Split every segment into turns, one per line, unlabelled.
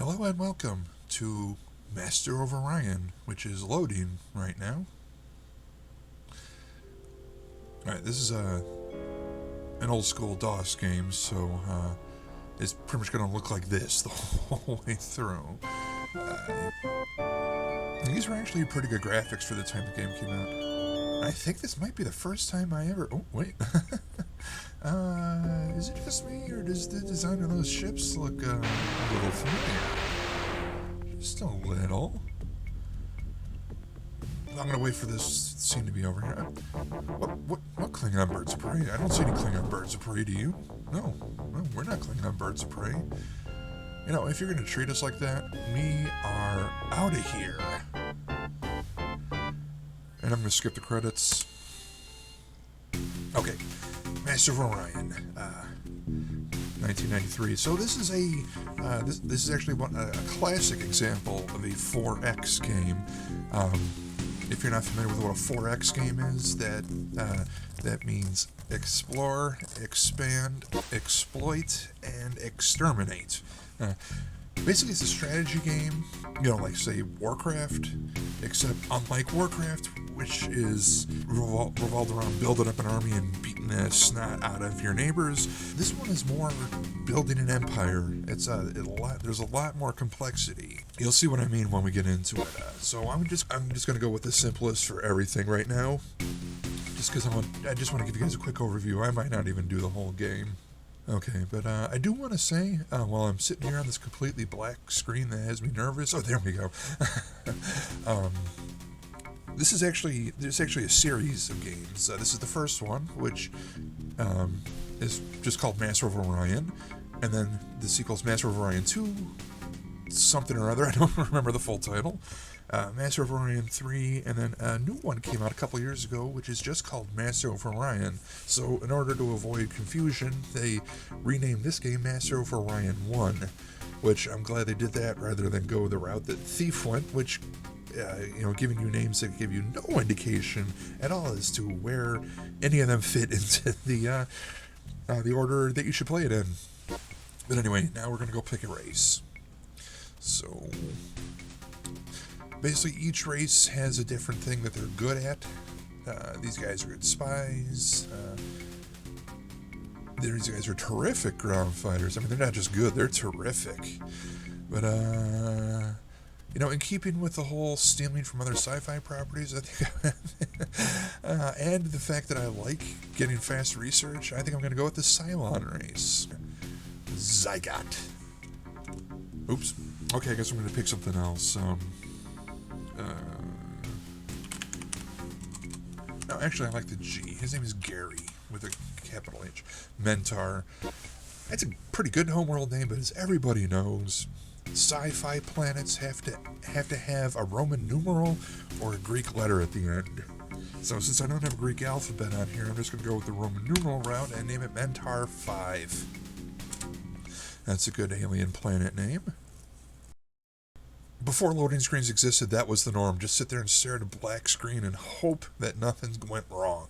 Hello and welcome to Master of Orion, which is loading right now. Alright, this is an old school DOS game, so it's pretty much going to look like this the whole way through. These were actually pretty good graphics for the time the game came out. I think this might be the first time I ever... Oh, wait. Is it just me, or does the design of those ships look a little familiar? Just a little. I'm gonna wait for this scene to be over here. What Klingon birds of prey? I don't see any Klingon birds of prey, do you? No, we're not Klingon birds of prey. You know, if you're gonna treat us like that, we are out of here. And I'm gonna skip the credits. Okay, Master of Orion, 1993. So this is this is actually a classic example of a 4X game. If you're not familiar with what a 4X game is, that means explore, expand, exploit, and exterminate. Basically, it's a strategy game, you know, like, say, Warcraft, except unlike Warcraft, which is revolved around building up an army and beating the snot out of your neighbors, this one is more building an empire. There's a lot more complexity. You'll see what I mean when we get into it. So I'm just going to go with the simplest for everything right now, just because I just want to give you guys a quick overview. I might not even do the whole game. Okay, but I do want to say, while I'm sitting here on this completely black screen that has me nervous... Oh, there we go. There's actually a series of games. This is the first one, which is just called Master of Orion, and then the sequel's Master of Orion 2, something or other, I don't remember the full title. Master of Orion 3, and then a new one came out a couple years ago, which is just called Master of Orion. So in order to avoid confusion, they renamed this game Master of Orion 1, which I'm glad they did that rather than go the route that Thief went, which, giving you names that give you no indication at all as to where any of them fit into the order that you should play it in. But anyway, now we're going to go pick a race. So... basically, each race has a different thing that they're good at. These guys are good spies. These guys are terrific ground fighters. I mean, they're not just good, they're terrific. But, in keeping with the whole stealing from other sci-fi properties, I think, and the fact that I like getting fast research, I think I'm going to go with the Cylon race. Zygot. Oops. Okay, I guess I'm going to pick something else. No, actually, I like the G. His name is Gary, with a capital H. Mentar. That's a pretty good homeworld name, but as everybody knows, sci-fi planets have to have a Roman numeral or a Greek letter at the end. So since I don't have a Greek alphabet on here, I'm just going to go with the Roman numeral route and name it Mentar 5. That's a good alien planet name. Before loading screens existed, that was the norm. Just sit there and stare at a black screen and hope that nothing went wrong.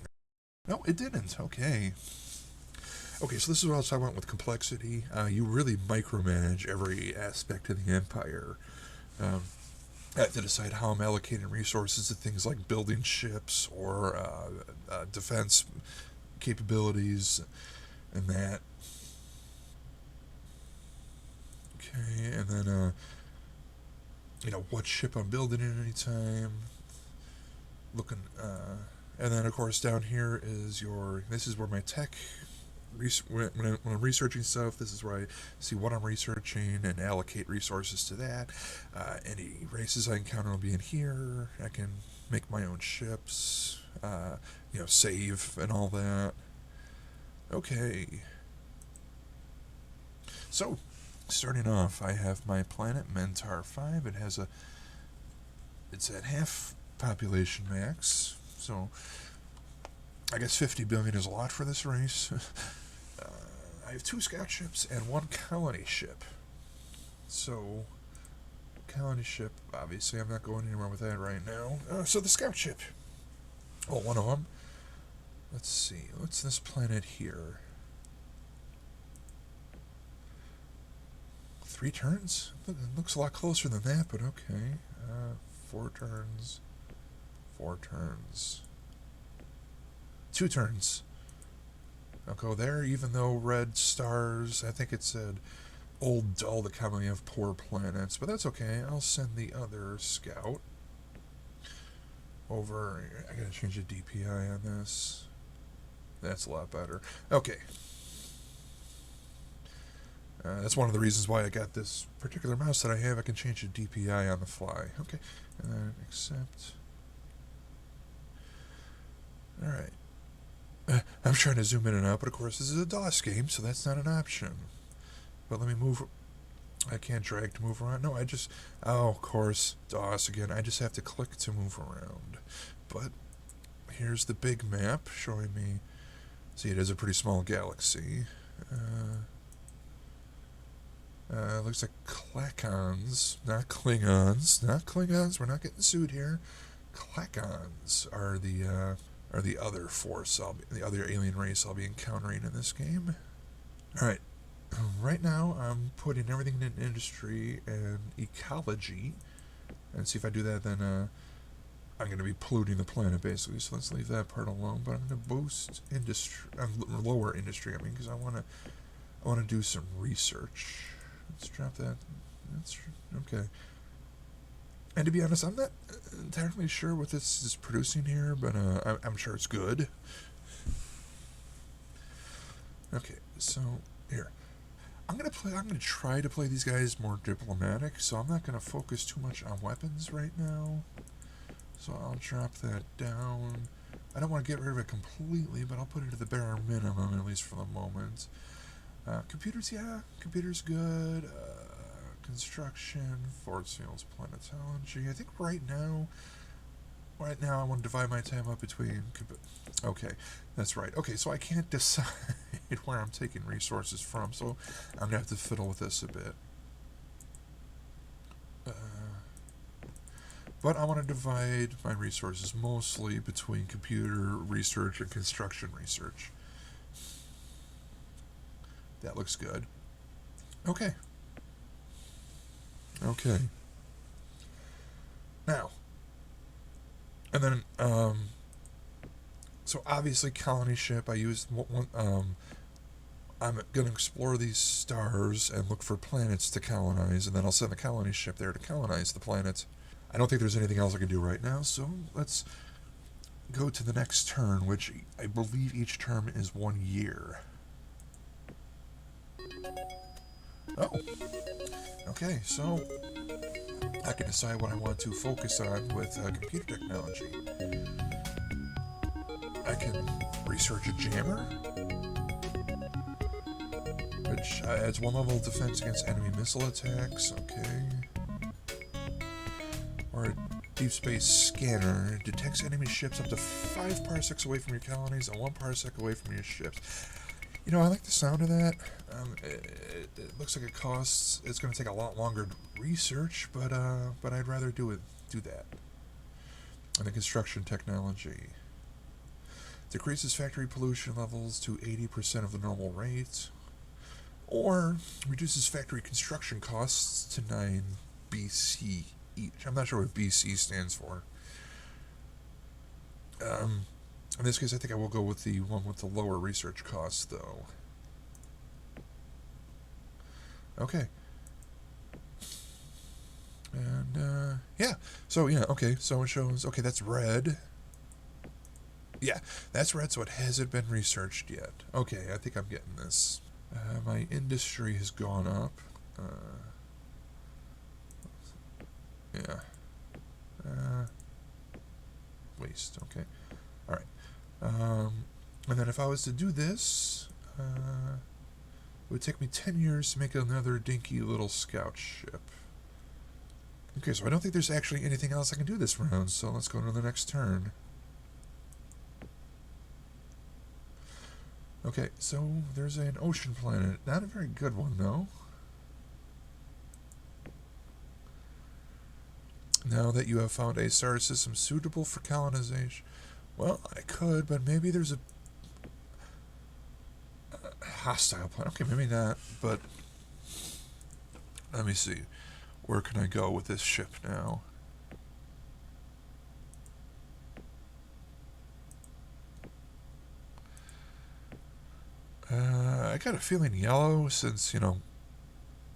No, it didn't. Okay, so this is what I was talking about with complexity. You really micromanage every aspect of the Empire. I have to decide how I'm allocating resources to things like building ships or defense capabilities and that. Okay, and then... what ship I'm building at any time. And then of course down here is this is where my tech, when I'm researching stuff, this is where I see what I'm researching and allocate resources to that. Any races I encounter will be in here. I can make my own ships, save and all that. Okay. So, starting off, I have my planet Mentar 5. It's at half population max, so I guess 50 billion is a lot for this race. I have 2 scout ships and 1 colony ship. So, colony ship, obviously I'm not going anywhere with that right now. So the scout ship. Oh, one of them. Let's see, what's this planet here? 3 turns? It looks a lot closer than that, but okay. 4 turns. 4 turns. 2 turns. I'll go there, even though red stars, I think it said old dull that commonly have poor planets, but that's okay. I'll send the other scout over. I gotta change the DPI on this. That's a lot better. Okay. That's one of the reasons why I got this particular mouse that I have. I can change the DPI on the fly. Okay. And then accept. Alright. I'm trying to zoom in and out, but of course this is a DOS game, so that's not an option. But let me move. I can't drag to move around. No, I just... Oh, of course. DOS again. I just have to click to move around. But here's the big map showing me... See, it is a pretty small galaxy. Looks like Klakons, not Klingons. Not Klingons. We're not getting sued here. Klakons are the other force, the other alien race I'll be encountering in this game. Alright. Right now, I'm putting everything in industry and ecology. And see if I do that, then I'm going to be polluting the planet, basically. So let's leave that part alone. But I'm going to boost industry, lower industry, because I want to do some research. Let's drop that. That's okay. And to be honest, I'm not entirely sure what this is producing here, but I'm sure it's good. Okay, so here. I'm gonna try to play these guys more diplomatic, so I'm not gonna focus too much on weapons right now. So I'll drop that down. I don't want to get rid of it completely, but I'll put it to the bare minimum, at least for the moment. Computers, yeah, computers good. Construction, force fields, planetology. I think right now I want to divide my time up between... Okay, that's right. Okay, so I can't decide where I'm taking resources from, so I'm going to have to fiddle with this a bit. But I want to divide my resources mostly between computer research and construction research. That looks good. Okay. Okay. Now, and then, so obviously colony ship, I used one, I'm going to explore these stars and look for planets to colonize, and then I'll send the colony ship there to colonize the planets. I don't think there's anything else I can do right now, so let's go to the next turn, which I believe each term is 1 year. Oh. Okay, so I can decide what I want to focus on with computer technology. I can research a jammer, which adds 1 level of defense against enemy missile attacks, okay. Or a deep space scanner detects enemy ships up to 5 parsecs away from your colonies and 1 parsec away from your ships. You know, I like the sound of that. It looks like it's going to take a lot longer to research, but I'd rather do that. And the construction technology decreases factory pollution levels to 80% of the normal rate, or reduces factory construction costs to 9 BC each. I'm not sure what BC stands for. In this case, I think I will go with the one with the lower research costs, though. Okay. And, yeah. So, yeah, okay. So it shows, okay, that's red. Yeah, that's red, so it hasn't been researched yet. Okay, I think I'm getting this. My industry has gone up. Yeah. Waste, okay. Alright. And then if I was to do this, it would take me 10 years to make another dinky little scout ship. Okay, so I don't think there's actually anything else I can do this round, so let's go to the next turn. Okay, so there's an ocean planet. Not a very good one, though. Now that you have found a star system suitable for colonization... Well, I could, but maybe there's a hostile planet. Okay, maybe not, but Let me see. Where can I go with this ship now? I got a feeling yellow, since,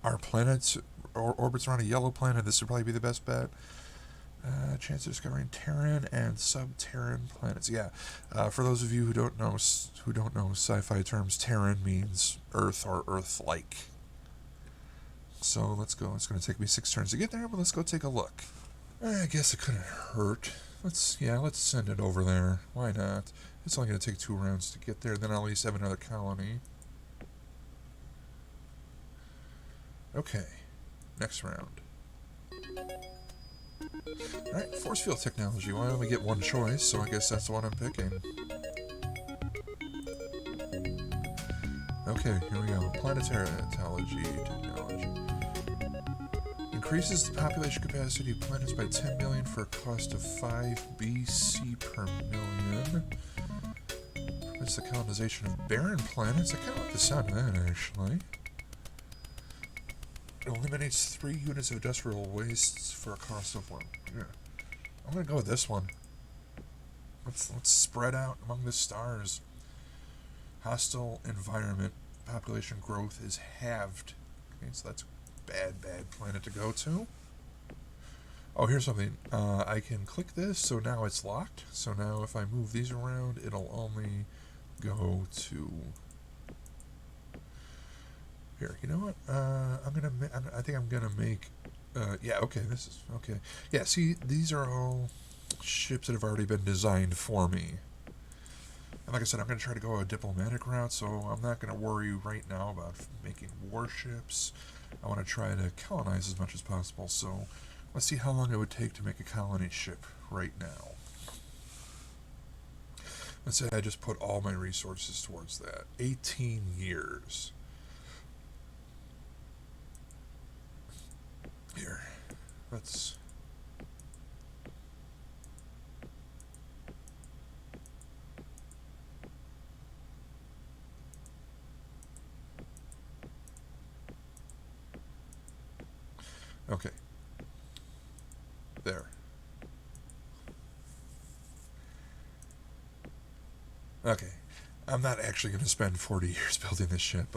our planet's orbits around a yellow planet. This would probably be the best bet. Chance of discovering Terran and sub-Terran planets. Yeah, for those of you who don't know sci-fi terms, Terran means Earth or Earth-like. So let's go. It's going to take me 6 turns to get there, but let's go take a look. I guess it couldn't hurt. Let's send it over there. Why not? It's only going to take 2 rounds to get there. Then I'll at least have another colony. Okay, next round. Alright, force field technology. Well, I only get one choice, so I guess that's the one I'm picking. Okay, here we go. Planetary technology. Increases the population capacity of planets by 10 million for a cost of 5 BC per million. Permits the colonization of barren planets. I kind of like the sound of that, actually. It eliminates 3 units of industrial wastes for a cost of 1. Yeah. I'm gonna go with this one. Let's spread out among the stars. Hostile environment. Population growth is halved. Okay, so that's a bad planet to go to. Oh, here's something. I can click this, so now it's locked. So now if I move these around, it'll only go to... Here, you know what? I think I'm gonna make. Yeah, okay. This is okay. Yeah, see, these are all ships that have already been designed for me. And like I said, I'm gonna try to go a diplomatic route, so I'm not gonna worry right now about making warships. I want to try to colonize as much as possible. So let's see how long it would take to make a colony ship right now. Let's say I just put all my resources towards that. 18 years. Here, let's... Okay. There. Okay. I'm not actually going to spend 40 years building this ship,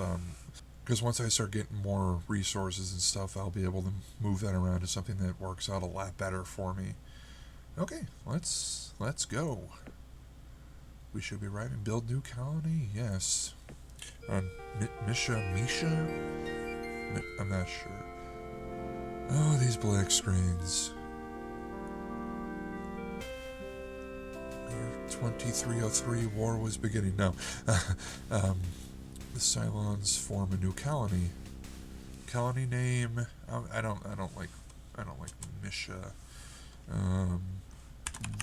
because once I start getting more resources and stuff, I'll be able to move that around to something that works out a lot better for me. Okay, let's go. We should be arriving. Build new colony? Yes. Misha? I'm not sure. Oh, these black screens. 2303, war was beginning. No. The Cylons form a new colony. Colony name. I don't like Misha.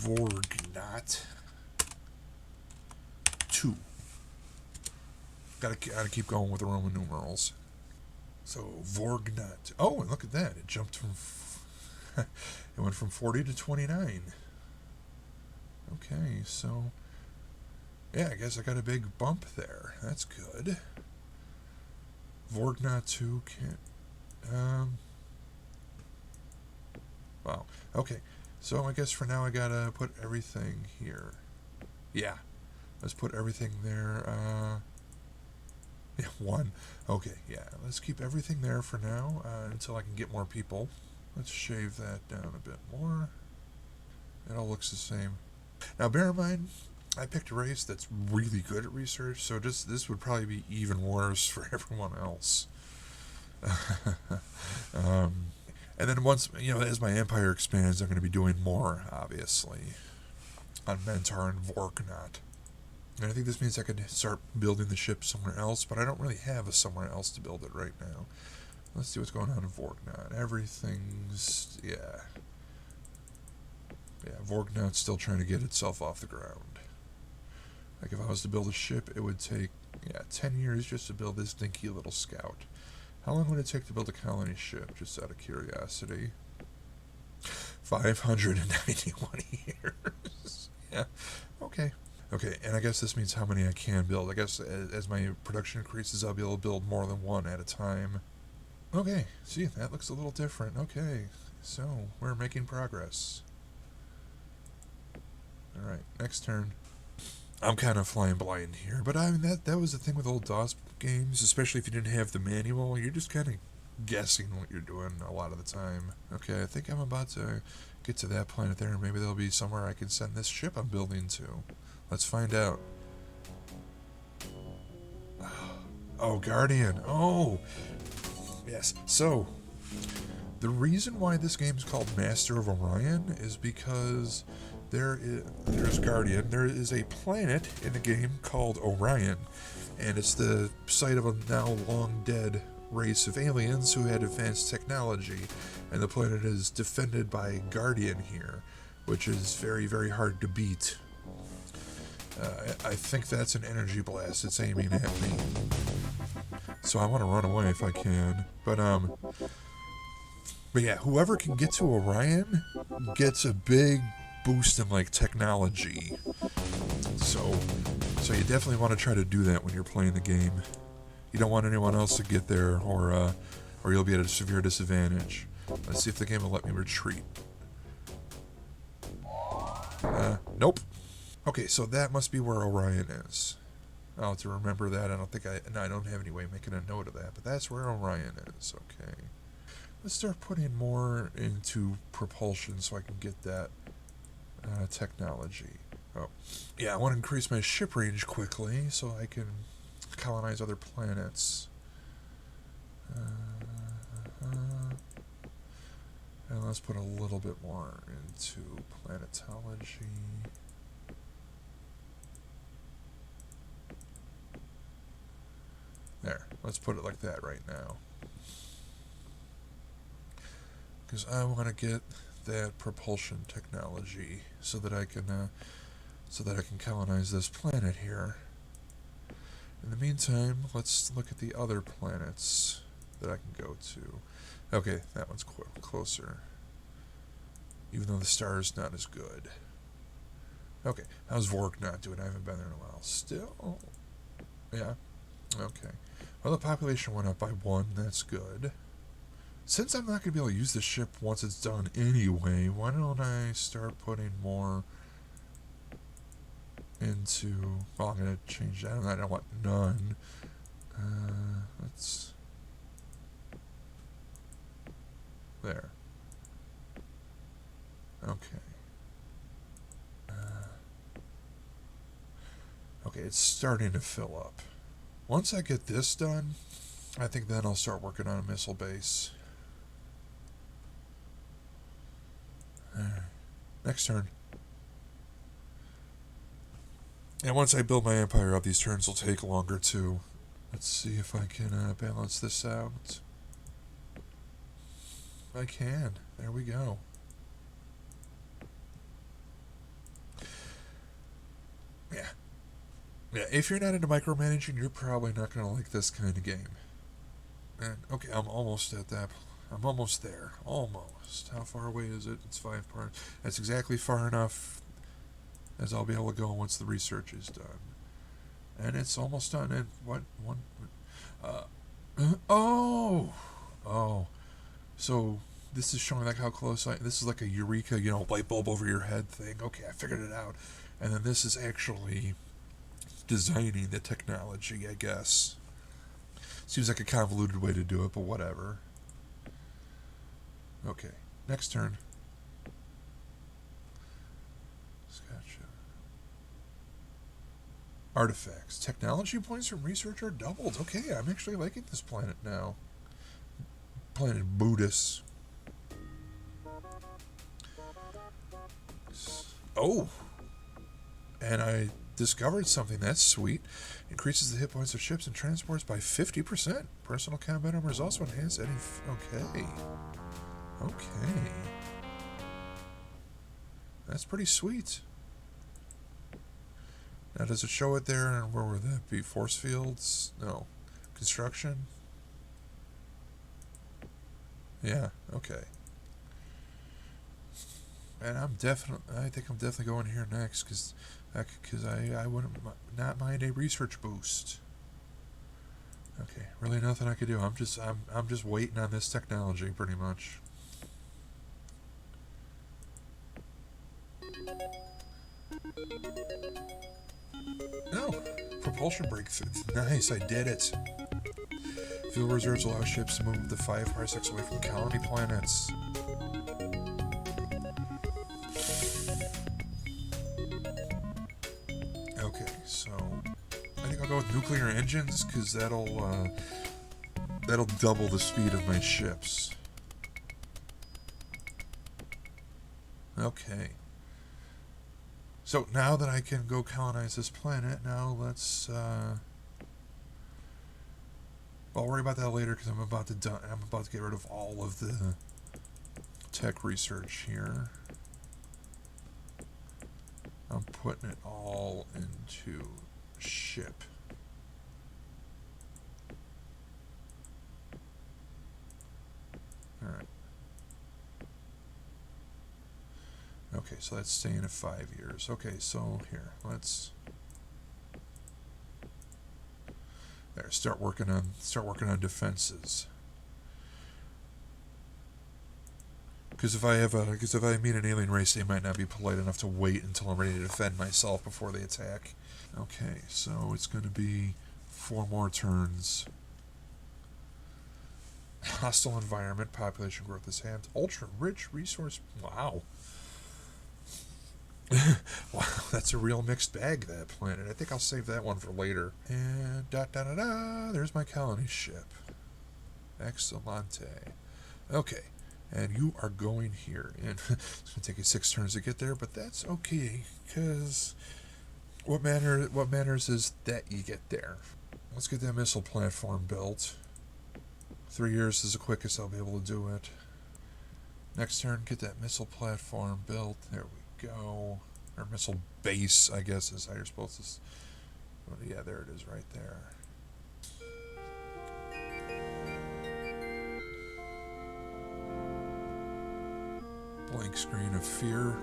Vorgnat 2. Gotta keep going with the Roman numerals. So Vorgnat. Oh, and look at that! It jumped from. It went from 40 to 29. Okay, so yeah, I guess I got a big bump there. That's good. Vorgnat 2 can't. Wow. Okay, so I guess for now I gotta put everything here. Yeah, let's put everything there. Yeah, 1. Okay, yeah, let's keep everything there for now until I can get more people. Let's shave that down a bit more. It all looks the same. Now, bear in mind, I picked a race that's really good at research, so this would probably be even worse for everyone else. And then once, as my empire expands, I'm going to be doing more, obviously, on Mentor and Vorgnat. And I think this means I could start building the ship somewhere else, but I don't really have a somewhere else to build it right now. Let's see what's going on in Vorgnat. Everything's, yeah. Yeah, Vorgnat's still trying to get itself off the ground. Like, if I was to build a ship, it would take, 10 years just to build this dinky little scout. How long would it take to build a colony ship, just out of curiosity? 591 years. Yeah, okay. Okay, and I guess this means how many I can build. I guess as my production increases, I'll be able to build more than one at a time. Okay, see, that looks a little different. Okay, so we're making progress. Alright, next turn. I'm kind of flying blind here, but I mean, that was the thing with old DOS games, especially if you didn't have the manual. You're just kind of guessing what you're doing a lot of the time. Okay, I think I'm about to get to that planet there, and maybe there'll be somewhere I can send this ship I'm building to. Let's find out. Oh, Guardian. Oh, yes. So, the reason why this game is called Master of Orion is because there's Guardian. There is a planet in the game called Orion, and it's the site of a now long dead race of aliens who had advanced technology, and the planet is defended by Guardian here, which is very, very hard to beat. I think that's an energy blast it's aiming at me. So I want to run away if I can. But yeah, whoever can get to Orion gets a big boost in like technology. So you definitely want to try to do that when you're playing the game. You don't want anyone else to get there, or you'll be at a severe disadvantage. Let's see if the game will let me retreat. Nope. Okay, so that must be where Orion is. I'll have to remember that. I don't have any way of making a note of that, but that's where Orion is. Okay. Let's start putting more into propulsion so I can get that technology. Oh, yeah, I want to increase my ship range quickly so I can colonize other planets. And let's put a little bit more into planetology. There, let's put it like that right now. Because I want to get that propulsion technology so that I can colonize this planet here. In the meantime, let's look at the other planets that I can go to. Okay, that one's closer. Even though the star is not as good. Okay, how's Vork not doing? I haven't been there in a while. Still? Yeah. Okay. Well, the population went up by 1. That's good. Since I'm not going to be able to use the ship once it's done anyway, why don't I start putting more into... Well, I'm going to change that. I don't want none. Let's... There. Okay. Okay, it's starting to fill up. Once I get this done, I think then I'll start working on a missile base. Next turn. And once I build my empire up, these turns will take longer too. Let's see if I can balance this out. I can. There we go. Yeah. Yeah, if you're not into micromanaging, you're probably not going to like this kind of game. And, okay, I'm almost at that. I'm almost there. Almost. How far away is it? It's 5 parts. That's exactly far enough as I'll be able to go once the research is done. And it's almost done. And what? Oh! Oh. So, this is showing like how close this is like a eureka, light bulb over your head thing. Okay, I figured it out. And then this is actually designing the technology, I guess. Seems like a convoluted way to do it, but whatever. Okay, next turn. Gotcha. Artifacts. Technology points from research are doubled. Okay, I'm actually liking this planet now. Planet Buddhist. Oh! And I discovered something. That's sweet. Increases the hit points of ships and transports by 50%. Personal combat armor is also enhanced. Okay. Okay. That's pretty sweet. Now, does it show it there? And where would that be? Force fields? No. Construction? Yeah, okay. And I think I'm definitely going here next, because I wouldn't not mind a research boost. Okay, really nothing I could do. I'm just waiting on this technology, pretty much. Oh, propulsion brake. Nice, I did it. Fuel reserves allow ships to move up to 5 parsecs away from colony planets. Okay, so I think I'll go with nuclear engines because that'll double the speed of my ships. Okay. So now that I can go colonize this planet, now let's. I'll worry about that later because I'm about to get rid of all of the tech research here. I'm putting it all into ship. Alright. Okay, so that's staying at 5 years. Okay, so here, let's start working on defenses. Because if I meet an alien race, they might not be polite enough to wait until I'm ready to defend myself before they attack. Okay, so it's going to be 4 more turns. Hostile environment, population growth is halved. Ultra rich resource. Wow. Wow, that's a real mixed bag, that planet. I think I'll save that one for later. And there's my colony ship. Excellente. Okay, and you are going here. And it's going to take you 6 turns to get there, but that's okay, because what matters is that you get there. Let's get that missile platform built. 3 years is the quickest I'll be able to do it. Next turn, get that missile platform built. There we go. Or missile base, I guess, is how you're supposed to. Oh, yeah, there it is, right there. Blank screen of fear.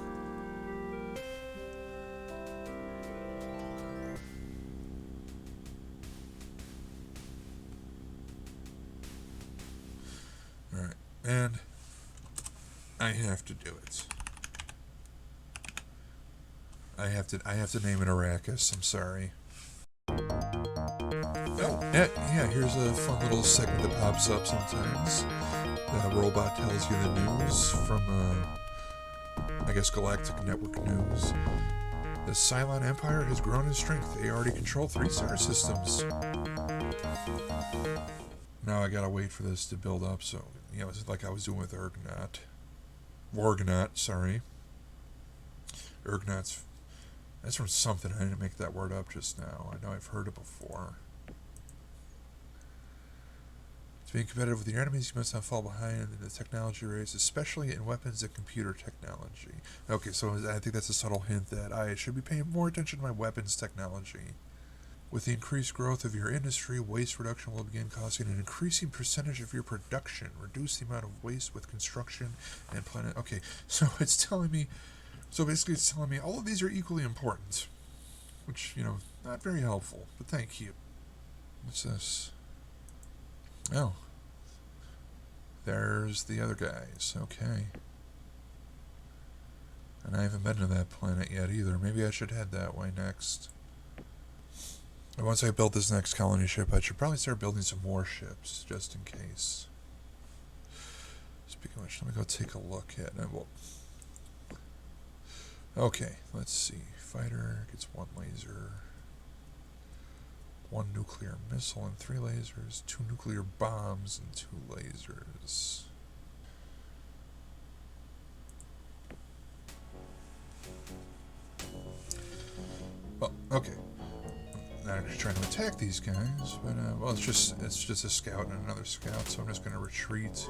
All right, and I have to do it. I have to name it Arrakis. I'm sorry. Oh, yeah. Here's a fun little segment that pops up sometimes. The robot tells you the news from, I guess, Galactic Network News. The Cylon Empire has grown in strength. They already control 3 star systems. Now I gotta wait for this to build up. So it's like I was doing with Orgnaut. Sorry. Ergnot's. That's from something. I didn't make that word up just now. I know I've heard it before. To be competitive with your enemies, you must not fall behind in the technology race, especially in weapons and computer technology. Okay, so I think that's a subtle hint that I should be paying more attention to my weapons technology. With the increased growth of your industry, waste reduction will begin costing an increasing percentage of your production. Reduce the amount of waste with construction and planet. Okay, so it's telling me. So basically, it's telling me all of these are equally important, which not very helpful. But thank you. What's this? Oh, there's the other guys. Okay. And I haven't been to that planet yet either. Maybe I should head that way next. And once I build this next colony ship, I should probably start building some more ships, just in case. Speaking of which, let me go take a look at it. Okay, let's see. Fighter gets 1 laser. 1 nuclear missile and 3 lasers, 2 nuclear bombs and 2 lasers. Well, okay. Not actually trying to attack these guys, but it's just a scout and another scout, so I'm just going to retreat.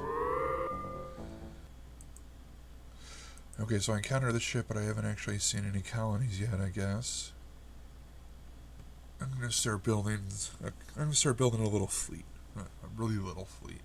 Okay, so I encountered the ship, but I haven't actually seen any colonies yet, I guess. I'm gonna start building a little fleet, a really little fleet.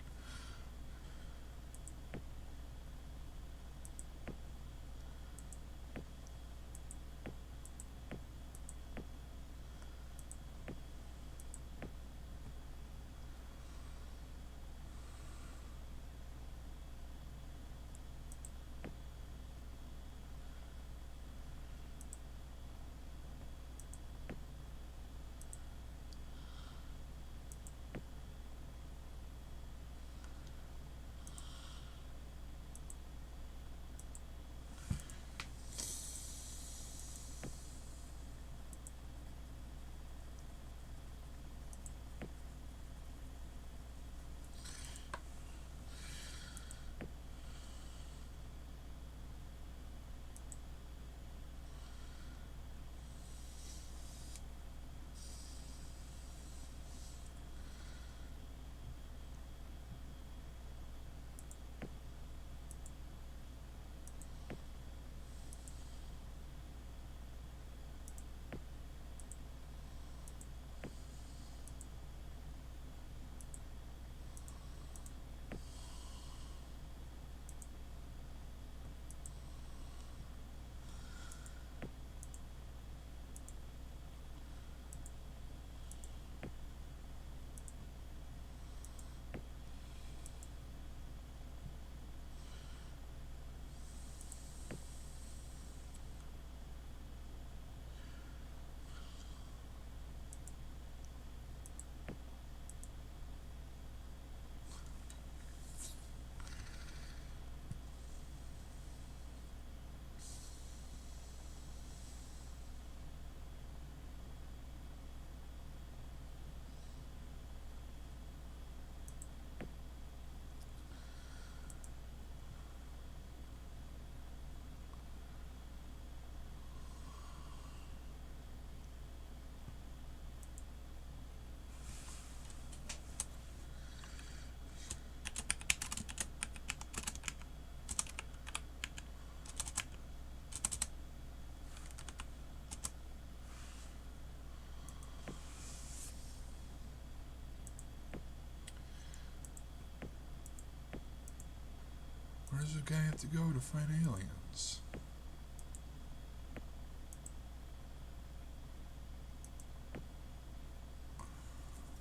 Where does the guy have to go to find aliens?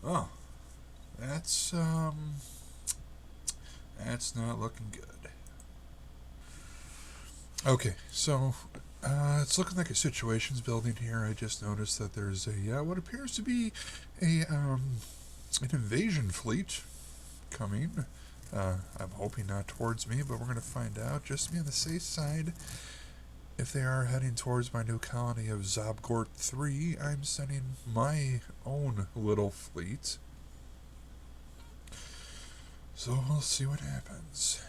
Oh, that's not looking good. Okay, so it's looking like a situations building here. I just noticed that there's a what appears to be an invasion fleet coming. I'm hoping not towards me, but we're going to find out. Just to be on the safe side, if they are heading towards my new colony of Zobgort 3, I'm sending my own little fleet. So we'll see what happens.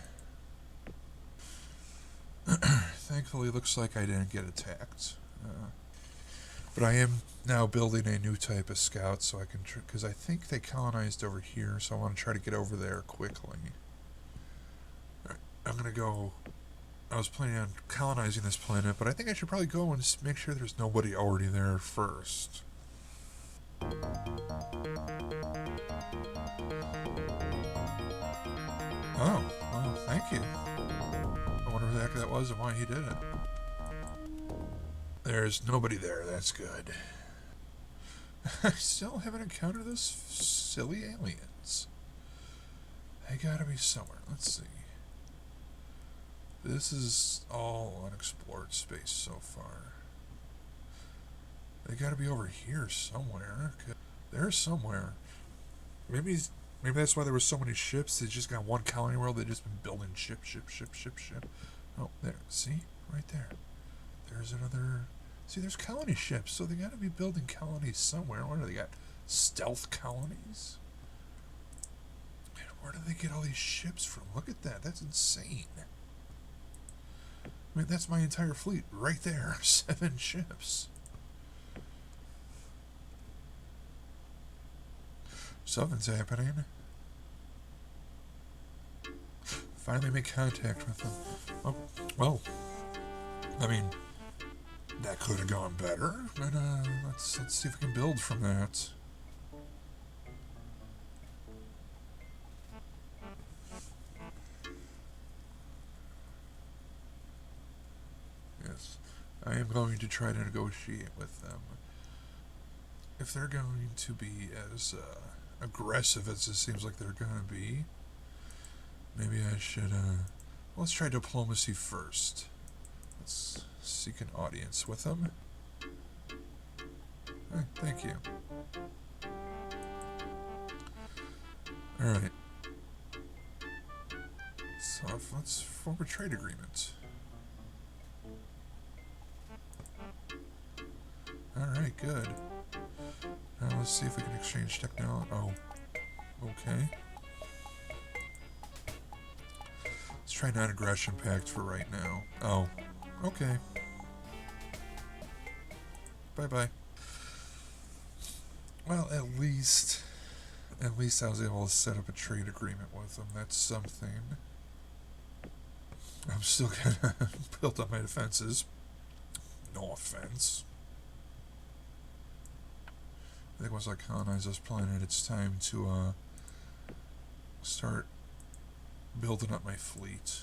Thankfully, looks like I didn't get attacked. But I am now building a new type of scout, so I can, because I think they colonized over here, so I want to try to get over there quickly. Alright, I'm gonna go. I was planning on colonizing this planet, but I think I should probably go and make sure there's nobody already there first. Oh, well, thank you. I wonder who the heck that was and why he did it. There's nobody there, that's good. I still haven't encountered those silly aliens. They gotta be somewhere. Let's see. This is all unexplored space so far. They gotta be over here somewhere. They're somewhere. Maybe that's why there were so many ships. They just got one colony world. They've just been building ship. Oh, there. See? Right there. There's another... See, there's colony ships, so they gotta be building colonies somewhere. What do they got? Stealth colonies? Man, where do they get all these ships from? Look at that. That's insane. I mean, that's my entire fleet right there. 7 ships. Something's happening. Finally make contact with them. Oh, well, I mean, that could have gone better, but let's see if we can build from that. Yes, I am going to try to negotiate with them. If they're going to be as aggressive as it seems like they're going to be, maybe I should, let's try diplomacy first. Let's seek an audience with them. Thank you. Alright. So let's form a trade agreement. Alright, good. Now let's see if we can exchange technology. Oh, okay. Let's try non-aggression pact for right now. Oh, okay. Bye-bye. Well, at least I was able to set up a trade agreement with them. That's something. I'm still gonna build up my defenses. No offense. I think once I colonize this planet, it's time to start building up my fleet.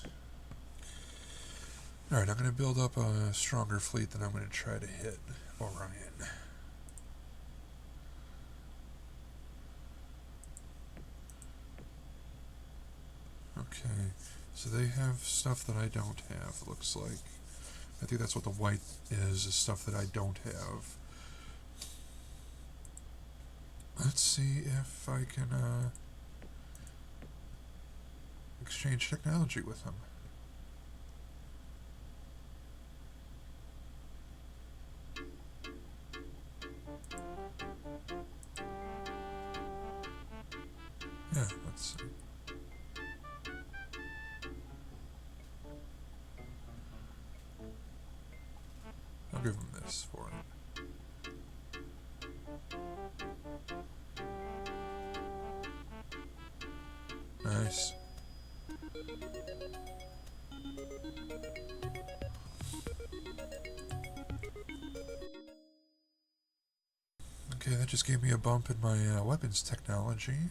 Alright, I'm going to build up a stronger fleet, then I'm going to try to hit Orion. Okay, so they have stuff that I don't have, looks like. I think that's what the white is stuff that I don't have. Let's see if I can exchange technology with them. Yeah, let's see. I'll give them this for it. Nice. Okay, that just gave me a bump in my weapons technology.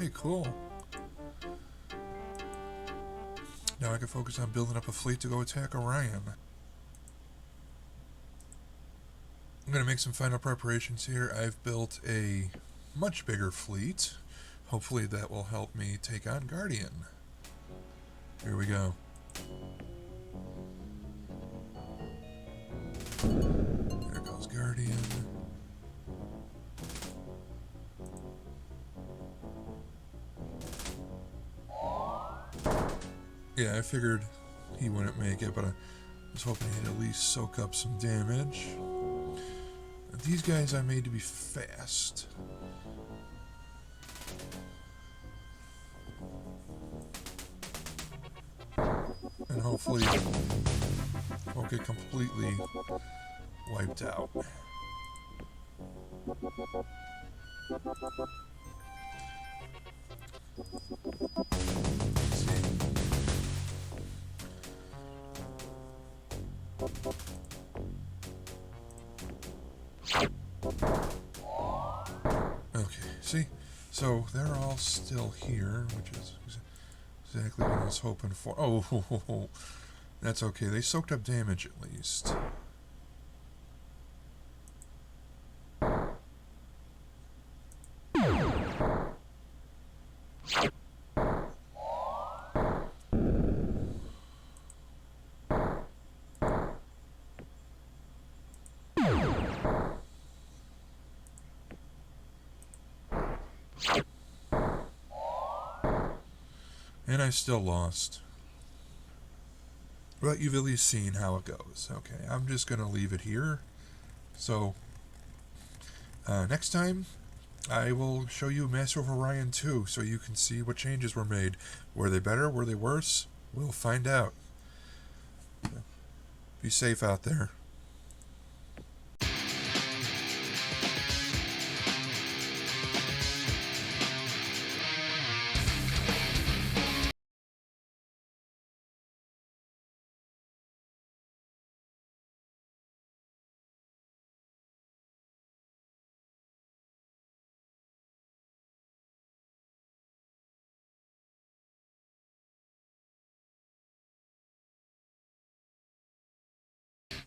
Okay, cool. Now I can focus on building up a fleet to go attack Orion. I'm going to make some final preparations here. I've built a much bigger fleet. Hopefully that will help me take on Guardian. Here we go. There goes Guardian. Yeah, I figured he wouldn't make it, but I was hoping he'd at least soak up some damage. These guys I made to be fast. And hopefully won't get completely wiped out. Let's see. Okay, see? So they're all still here, which is exactly what I was hoping for. Oh, that's okay. They soaked up damage at least. And I still lost. But you've at least seen how it goes. Okay, I'm just going to leave it here. So, next time, I will show you Master of Orion 2 so you can see what changes were made. Were they better? Were they worse? We'll find out. Be safe out there.